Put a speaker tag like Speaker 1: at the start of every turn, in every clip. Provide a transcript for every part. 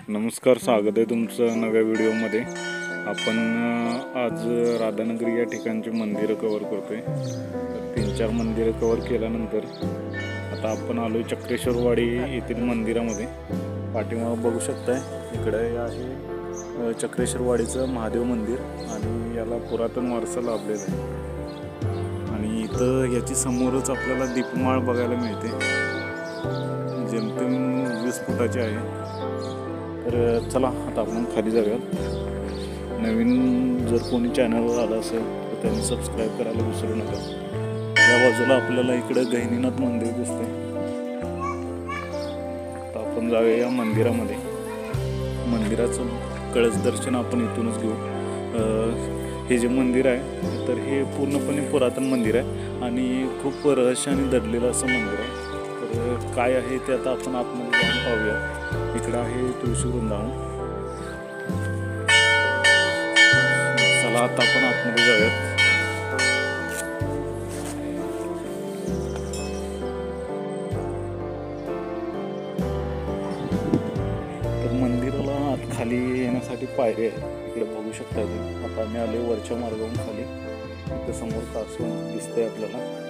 Speaker 1: नमस्कार, स्वागत आहे तुमचं नव्या व्हिडिओमध्ये। आपण आज राधानगरी या ठिकाणची मंदिरं कव्हर करतोय। 3-4 मंदिरं कव्हर केल्यानंतर आता आपण आलोय चक्रेश्वरवाडी येथील मंदिरामध्ये। पाठीमागे बघू शकताय, इकडे आहे चक्रेश्वरवाडीचं महादेव मंदिर आणि याला पुरातन वारसा लाभलेला आहे। आणि इथं याची समोरच आपल्याला दीपमाळ बघायला मिळते, जेमतेम 20 फुटाची आहे। तर चला आता आपण खाली जाऊयात। नवीन जर कोणी चॅनलवर आला असेल तर त्यांनी सबस्क्राईब करायला विसरू नका। या बाजूला आपल्याला इकडे गहिनीनाथ मंदिर दिसते। तर आपण जाऊया या मंदिरामध्ये। मंदिराचं कळस दर्शन आपण इथूनच घेऊ। हे जे मंदिर आहे तर हे पूर्णपणे पुरातन मंदिर आहे आणि खूप रहस्याने दडलेलं असं मंदिर आहे। तर काय आहे ते आता आपण आतमध्ये जाऊन पाहूया। इकडं आहे तुळशी वृंदावन। चला आता आपण आतमध्ये जाऊयात। तर मंदिराला आत खाली येण्यासाठी पायऱ्या आहे, इकडे बघू शकता तुम्ही। आता आम्ही आले वरच्या मार्गावरून खाली। इथं समोर कासव दिसतंय आपल्याला।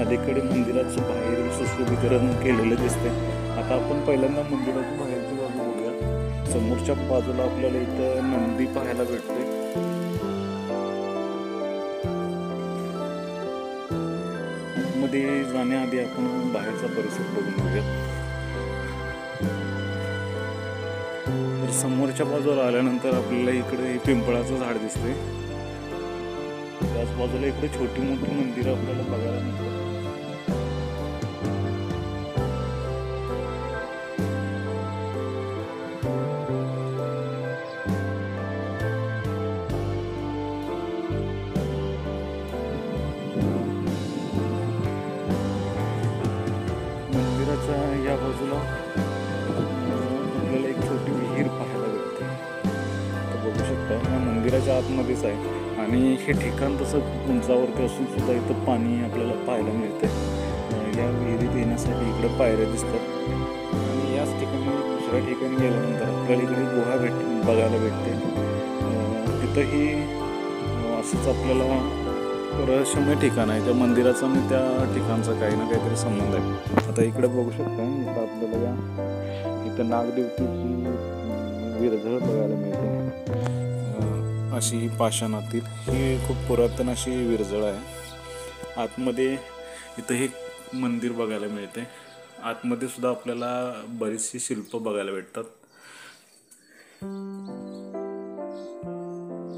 Speaker 1: अलीकडे मंदिराचं बाहेर सुशोभीकरण केलेलं दिसते। आता आपण पहिल्यांदा मंदिराच्या बाहेरची बाजू बघूया। समोरच्या बाजूला आपल्याला इथं नंदी पाहायला भेटते। मध्ये जाण्याआधी आपण बाहेरचा परिसर बघून घेऊया। तर समोरच्या बाजूला आल्यानंतर आपल्याला इकडे पिंपळाचं झाड दिसते। त्याच बाजूला इकडे छोटी मोठी मंदिरं आपल्याला बघायला मिळतात। मंदिराच्या या बाजूला आपल्याला एक छोटी विहीर पाहायला भेटते। तर बघू शकता या मंदिराच्या आतमध्येच आहे आणि हे ठिकाण तसं खूप उंचावरती असून सुद्धा इथं पाणी आपल्याला पाहायला मिळते। या विहिरीत येण्यासाठी इकडे पायऱ्या दिसतात आणि याच ठिकाणी दुसऱ्या ठिकाणी गेल्यानंतर आपल्याला इकडे गुहा बघायला भेटते। तिथंही असंच आपल्याला रहस्यमय ठिकाण आहे। त्या मंदिराचा आणि त्या ठिकाणचा काही ना काहीतरी संबंध आहे। आता इकडे बघू शकता, इथं आपल्याला इथं नागदेवतेची विरझळ बघायला मिळते। अशी ही पाषाणातील ही खूप पुरातन अशी विरझळ आहे। आतमध्ये इथं हे मंदिर बघायला मिळते। आतमध्ये सुद्धा आपल्याला बरीचशी शिल्प बघायला भेटतात।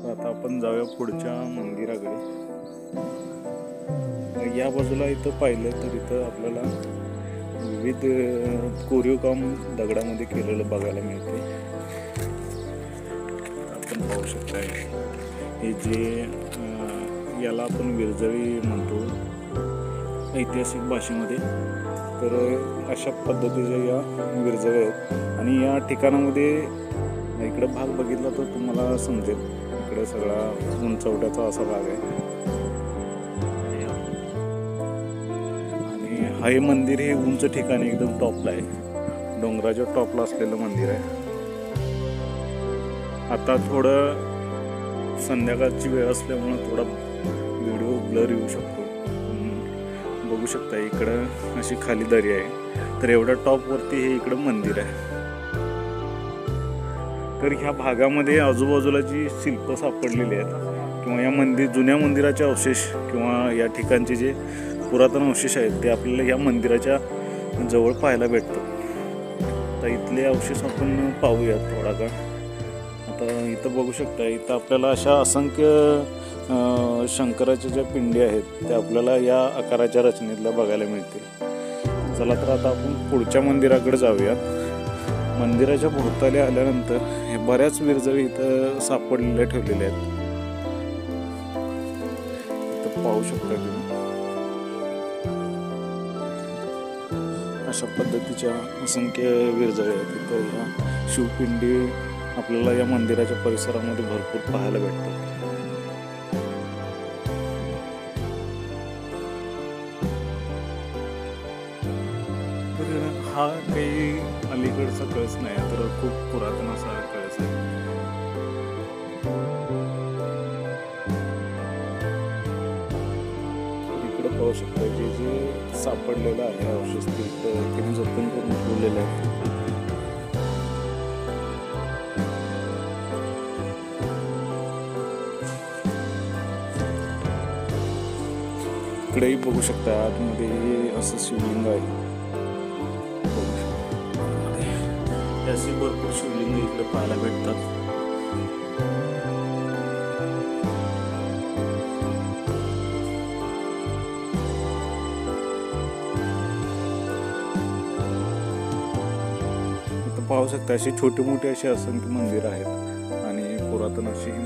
Speaker 1: आता आपण जाऊया पुढच्या मंदिराकडे। या बाजूला इथं पाहिलं तर इथं आपल्याला विविध कोरीव काम दगडामध्ये केलेलं बघायला मिळते। आपण पाहू शकता हे जे याला आपण विरझळी म्हणतो ऐतिहासिक भाषेमध्ये। तर अशा पद्धतीच्या या विरझळी आहेत आणि या ठिकाणामध्ये इकडे भाग बघितला तर तुम्हाला समजेल, इकडे सगळा उंचवट्याचा असा भाग आहे। आणि हे मंदिर हे उंच ठिकाणी एकदम टॉपला आहे, डोंगराच्या टॉपला असलेलं मंदिर आहे। आता थोडं संध्याकाळची वेळ असल्यामुळे थोडा व्हिडिओ ब्लर येऊ शकतो। बघू शकता इकडं अशी खाली दरी आहे, तर एवढ्या टॉपवरती हे इकडं मंदिर आहे। तर ह्या भागामध्ये आजूबाजूला जी शिल्प सापडलेली आहेत किंवा या जुन्या मंदिराचे अवशेष किंवा या ठिकाणचे जे पुरातन अवशेष आहेत ते आपल्याला या मंदिराच्या जवळ पाहायला भेटतात। तर इथले अवशेष आपण पाहूयात थोडा काळ। आता इथं बघू शकता, इथं आपल्याला अशा असंख्य शंकराच्या ज्या पिंडी आहेत त्या आपल्याला या आकाराच्या रचनेतल्या बघायला मिळतील। चला तर आता आपण पुढच्या मंदिराकडे जाऊयात। मंदिराच्या भोवताली आल्यानंतर हे बऱ्याच विरझळी इथं सापडलेल्या ठेवलेल्या आहेत। इथं पाहू शकता तुम्ही अशा पद्धतीच्या असंख्य विरझळी आहेत। इथं या शिवपिंडी आपल्याला या मंदिराच्या परिसरामध्ये भरपूर पाहायला भेटतात। हा काही अलीकडचा कळस नाही तर खूप पुरातन असा कळस आहे. इकडे पाहू शकता की जे सापडलेलं आहे अवशेष तिने जतन करून ठेवलेलं आहे. इकडेही बघू शकता आतमध्ये असं शिवलिंग आहे. बघू शकता अशी भरपूर शिवलिंग इकडे पाहायला भेटतात. इथं पाहू शकता अशी छोटी मोठी अशी असंख्य मंदिर आहेत आणि पुरातन अशी ही